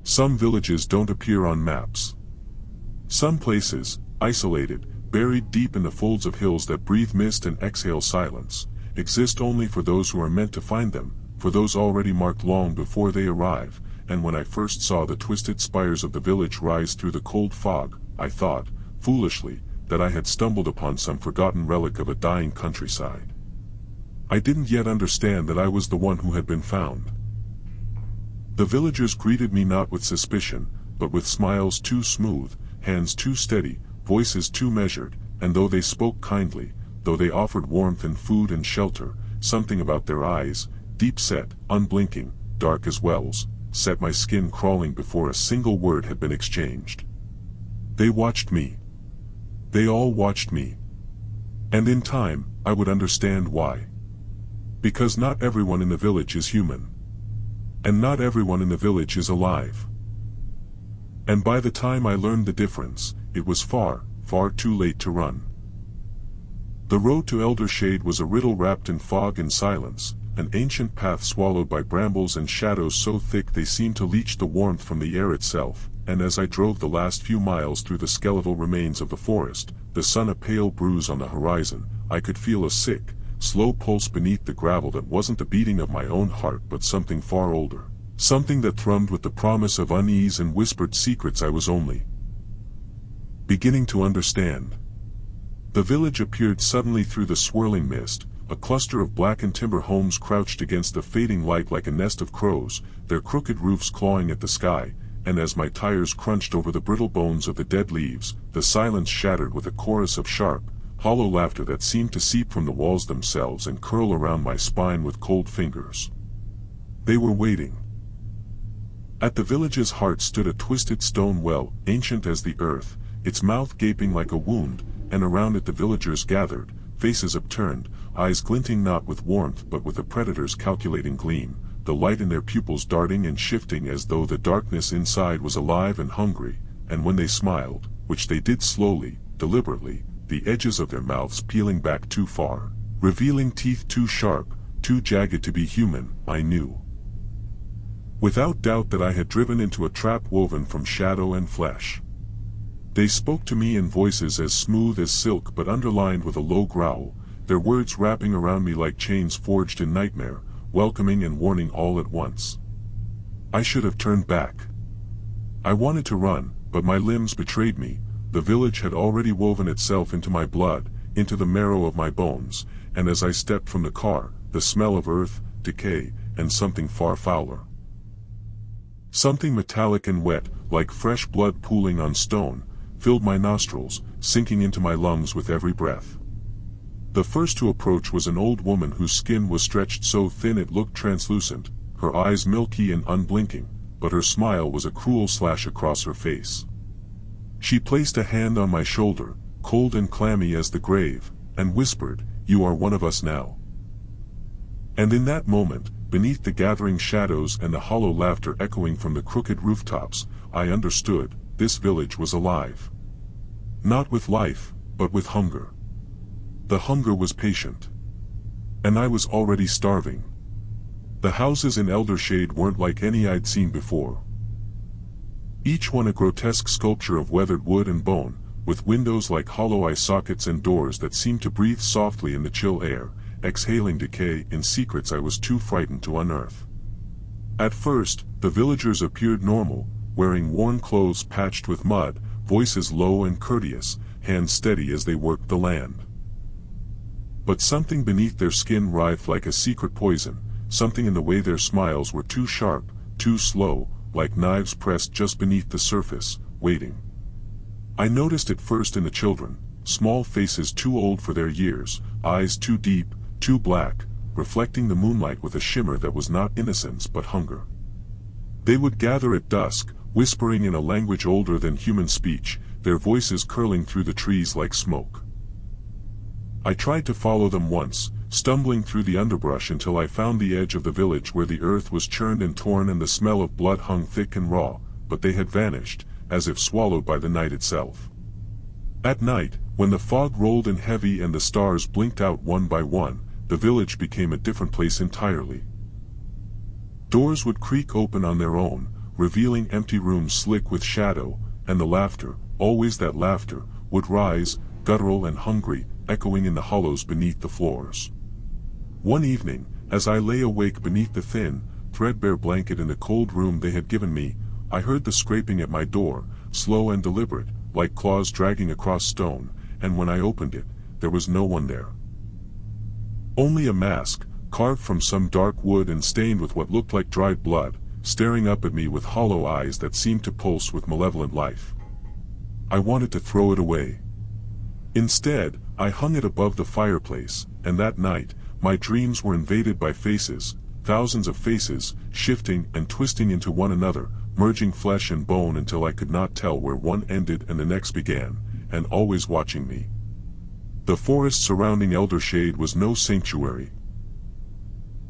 Some villages don't appear on maps. Some places, isolated, buried deep in the folds of hills that breathe mist and exhale silence, exist only for those who are meant to find them, for those already marked long before they arrive. And when I first saw the twisted spires of the village rise through the cold fog, I thought, foolishly, that I had stumbled upon some forgotten relic of a dying countryside. I didn't yet understand that I was the one who had been found. The villagers greeted me not with suspicion, but with smiles too smooth, hands too steady, voices too measured, and though they spoke kindly, though they offered warmth and food and shelter, something about their eyes, deep-set, unblinking, dark as wells, set my skin crawling before a single word had been exchanged. They watched me. They all watched me. And in time, I would understand why. Because not everyone in the village is human. And not everyone in the village is alive. And by the time I learned the difference, it was far, far too late to run. The road to Eldershade was a riddle wrapped in fog and silence, an ancient path swallowed by brambles and shadows so thick they seemed to leach the warmth from the air itself, and as I drove the last few miles through the skeletal remains of the forest, the sun a pale bruise on the horizon, I could feel a sick, slow pulse beneath the gravel that wasn't the beating of my own heart but something far older, something that thrummed with the promise of unease and whispered secrets I was only beginning to understand. The village appeared suddenly through the swirling mist, a cluster of blackened timber homes crouched against the fading light like a nest of crows, their crooked roofs clawing at the sky, and as my tires crunched over the brittle bones of the dead leaves, the silence shattered with a chorus of sharp, hollow laughter that seemed to seep from the walls themselves and curl around my spine with cold fingers. They were waiting. At the village's heart stood a twisted stone well, ancient as the earth, its mouth gaping like a wound, and around it the villagers gathered, faces upturned, eyes glinting not with warmth but with a predator's calculating gleam, the light in their pupils darting and shifting as though the darkness inside was alive and hungry, and when they smiled, which they did slowly, deliberately, the edges of their mouths peeling back too far, revealing teeth too sharp, too jagged to be human, I knew without doubt that I had driven into a trap woven from shadow and flesh. They spoke to me in voices as smooth as silk but underlined with a low growl, their words wrapping around me like chains forged in nightmare, welcoming and warning all at once. I should have turned back. I wanted to run, but my limbs betrayed me. The village had already woven itself into my blood, into the marrow of my bones, and as I stepped from the car, the smell of earth, decay, and something far fouler. Something metallic and wet, like fresh blood pooling on stone, filled my nostrils, sinking into my lungs with every breath. The first to approach was an old woman whose skin was stretched so thin it looked translucent, her eyes milky and unblinking, but her smile was a cruel slash across her face. She placed a hand on my shoulder, cold and clammy as the grave, and whispered, "You are one of us now." And in that moment, beneath the gathering shadows and the hollow laughter echoing from the crooked rooftops, I understood, this village was alive. Not with life, but with hunger. The hunger was patient. And I was already starving. The houses in Eldershade weren't like any I'd seen before. Each one a grotesque sculpture of weathered wood and bone, with windows like hollow eye sockets and doors that seemed to breathe softly in the chill air, exhaling decay in secrets I was too frightened to unearth. At first, the villagers appeared normal, wearing worn clothes patched with mud, voices low and courteous, hands steady as they worked the land. But something beneath their skin writhed like a secret poison, something in the way their smiles were too sharp, too slow, like knives pressed just beneath the surface, waiting. I noticed it first in the children, small faces too old for their years, eyes too deep, too black, reflecting the moonlight with a shimmer that was not innocence but hunger. They would gather at dusk, whispering in a language older than human speech, their voices curling through the trees like smoke. I tried to follow them once, stumbling through the underbrush until I found the edge of the village where the earth was churned and torn and the smell of blood hung thick and raw, but they had vanished, as if swallowed by the night itself. At night, when the fog rolled in heavy and the stars blinked out one by one, the village became a different place entirely. Doors would creak open on their own, revealing empty rooms slick with shadow, and the laughter, always that laughter, would rise, guttural and hungry, echoing in the hollows beneath the floors. One evening, as I lay awake beneath the thin, threadbare blanket in the cold room they had given me, I heard the scraping at my door, slow and deliberate, like claws dragging across stone, and when I opened it, there was no one there. Only a mask, carved from some dark wood and stained with what looked like dried blood, staring up at me with hollow eyes that seemed to pulse with malevolent life. I wanted to throw it away. Instead, I hung it above the fireplace, and that night, my dreams were invaded by faces, thousands of faces, shifting and twisting into one another, merging flesh and bone until I could not tell where one ended and the next began, and always watching me. The forest surrounding Eldershade was no sanctuary.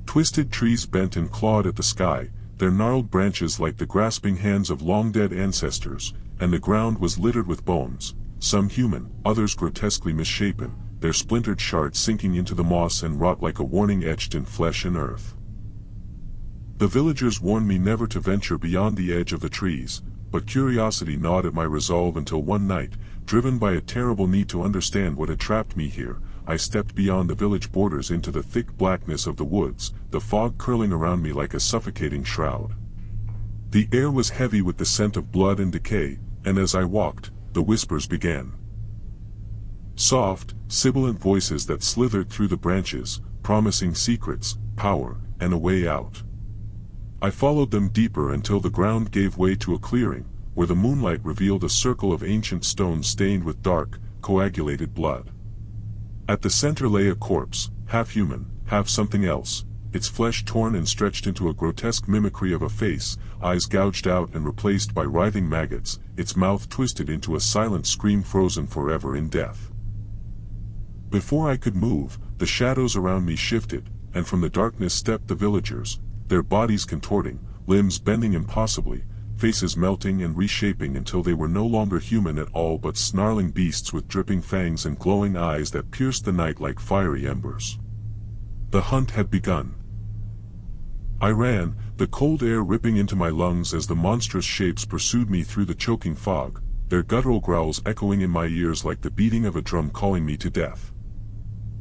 Twisted trees bent and clawed at the sky, their gnarled branches like the grasping hands of long-dead ancestors, and the ground was littered with bones, some human, others grotesquely misshapen, their splintered shards sinking into the moss and rot like a warning etched in flesh and earth. The villagers warned me never to venture beyond the edge of the trees, but curiosity gnawed at my resolve until one night, driven by a terrible need to understand what had trapped me here, I stepped beyond the village borders into the thick blackness of the woods, the fog curling around me like a suffocating shroud. The air was heavy with the scent of blood and decay, and as I walked, the whispers began. Soft, sibilant voices that slithered through the branches, promising secrets, power, and a way out. I followed them deeper until the ground gave way to a clearing, where the moonlight revealed a circle of ancient stones stained with dark, coagulated blood. At the center lay a corpse, half human, half something else, its flesh torn and stretched into a grotesque mimicry of a face, eyes gouged out and replaced by writhing maggots, its mouth twisted into a silent scream frozen forever in death. Before I could move, the shadows around me shifted, and from the darkness stepped the villagers, their bodies contorting, limbs bending impossibly, faces melting and reshaping until they were no longer human at all but snarling beasts with dripping fangs and glowing eyes that pierced the night like fiery embers. The hunt had begun. I ran, the cold air ripping into my lungs as the monstrous shapes pursued me through the choking fog, their guttural growls echoing in my ears like the beating of a drum calling me to death.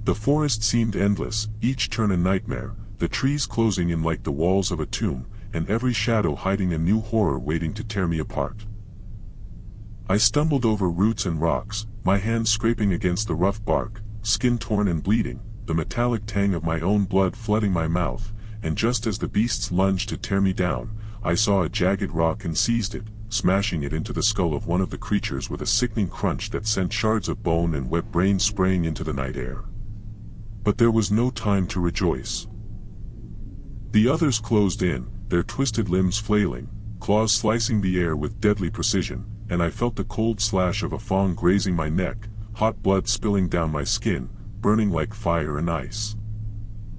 The forest seemed endless, each turn a nightmare, the trees closing in like the walls of a tomb, and every shadow hiding a new horror waiting to tear me apart. I stumbled over roots and rocks, my hands scraping against the rough bark, skin torn and bleeding, the metallic tang of my own blood flooding my mouth, and just as the beasts lunged to tear me down, I saw a jagged rock and seized it, smashing it into the skull of one of the creatures with a sickening crunch that sent shards of bone and wet brains spraying into the night air. But there was no time to rejoice. The others closed in, their twisted limbs flailing, claws slicing the air with deadly precision, and I felt the cold slash of a fawn grazing my neck, hot blood spilling down my skin, burning like fire and ice.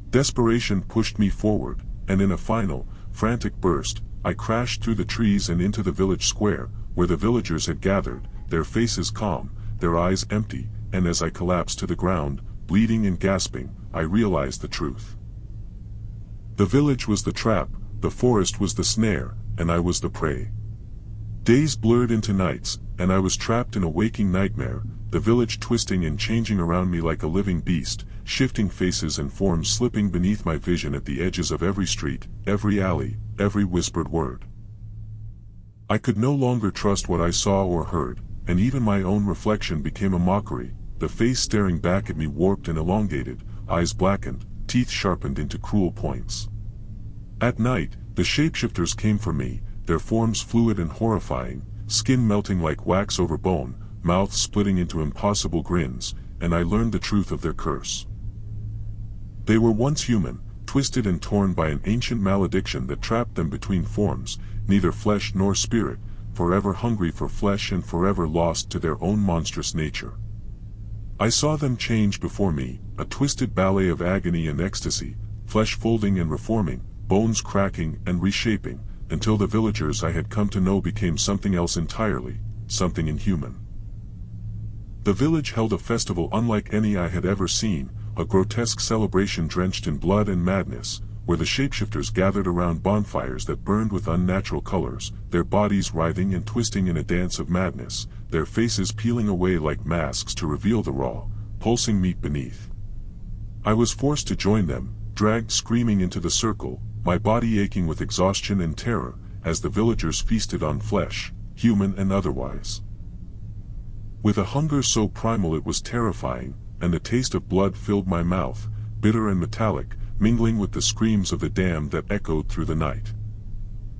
Desperation pushed me forward, and in a final, frantic burst, I crashed through the trees and into the village square, where the villagers had gathered, their faces calm, their eyes empty, and as I collapsed to the ground, bleeding and gasping, I realized the truth. The village was the trap, the forest was the snare, and I was the prey. Days blurred into nights, and I was trapped in a waking nightmare, the village twisting and changing around me like a living beast, shifting faces and forms slipping beneath my vision at the edges of every street, every alley, every whispered word. I could no longer trust what I saw or heard, and even my own reflection became a mockery, the face staring back at me warped and elongated, eyes blackened, teeth sharpened into cruel points. At night, the shapeshifters came for me, their forms fluid and horrifying, skin melting like wax over bone, mouths splitting into impossible grins, and I learned the truth of their curse. They were once human, twisted and torn by an ancient malediction that trapped them between forms, neither flesh nor spirit, forever hungry for flesh and forever lost to their own monstrous nature. I saw them change before me, a twisted ballet of agony and ecstasy, flesh folding and reforming, bones cracking and reshaping, until the villagers I had come to know became something else entirely, something inhuman. The village held a festival unlike any I had ever seen, a grotesque celebration drenched in blood and madness, where the shapeshifters gathered around bonfires that burned with unnatural colors, their bodies writhing and twisting in a dance of madness, their faces peeling away like masks to reveal the raw, pulsing meat beneath. I was forced to join them, dragged screaming into the circle, my body aching with exhaustion and terror, as the villagers feasted on flesh, human and otherwise. With a hunger so primal it was terrifying, and the taste of blood filled my mouth, bitter and metallic, mingling with the screams of the damned that echoed through the night.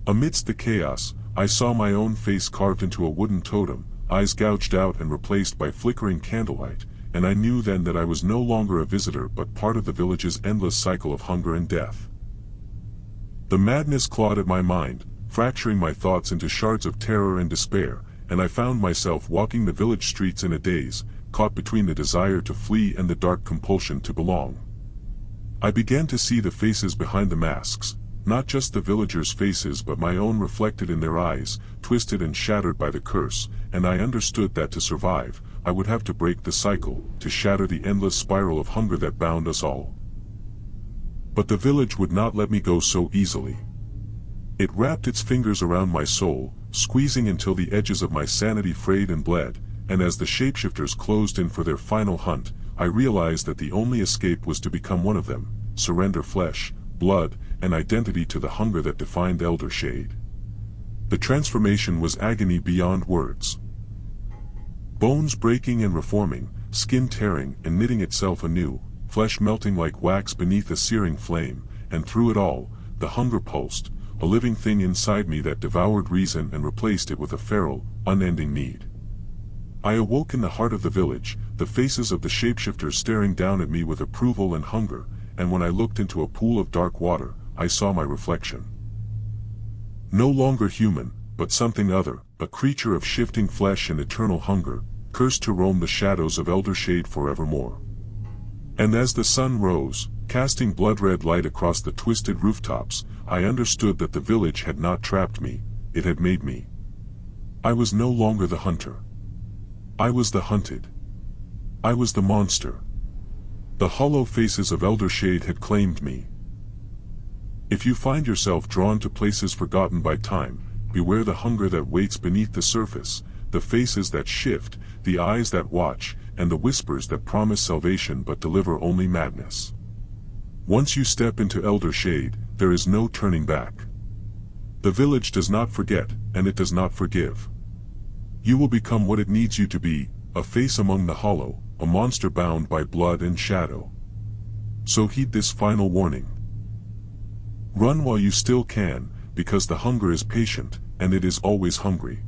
Amidst the chaos, I saw my own face carved into a wooden totem, eyes gouged out and replaced by flickering candlelight, and I knew then that I was no longer a visitor but part of the village's endless cycle of hunger and death. The madness clawed at my mind, fracturing my thoughts into shards of terror and despair, and I found myself walking the village streets in a daze, caught between the desire to flee and the dark compulsion to belong. I began to see the faces behind the masks, not just the villagers' faces but my own reflected in their eyes, twisted and shattered by the curse, and I understood that to survive, I would have to break the cycle, to shatter the endless spiral of hunger that bound us all. But the village would not let me go so easily. It wrapped its fingers around my soul, squeezing until the edges of my sanity frayed and bled, and as the shapeshifters closed in for their final hunt, I realized that the only escape was to become one of them, surrender flesh, blood, and identity to the hunger that defined Elder Shade. The transformation was agony beyond words. Bones breaking and reforming, skin tearing and knitting itself anew, flesh melting like wax beneath a searing flame, and through it all, the hunger pulsed, a living thing inside me that devoured reason and replaced it with a feral, unending need. I awoke in the heart of the village, the faces of the shapeshifters staring down at me with approval and hunger, and when I looked into a pool of dark water, I saw my reflection. No longer human, but something other, a creature of shifting flesh and eternal hunger, cursed to roam the shadows of Elder Shade forevermore. And as the sun rose, casting blood-red light across the twisted rooftops, I understood that the village had not trapped me, it had made me. I was no longer the hunter. I was the hunted. I was the monster. The hollow faces of Elder Shade had claimed me. If you find yourself drawn to places forgotten by time, beware the hunger that waits beneath the surface, the faces that shift, the eyes that watch, and the whispers that promise salvation but deliver only madness. Once you step into Elder Shade, there is no turning back. The village does not forget, and it does not forgive. You will become what it needs you to be, a face among the hollow, a monster bound by blood and shadow. So heed this final warning. Run while you still can, because the hunger is patient, and it is always hungry.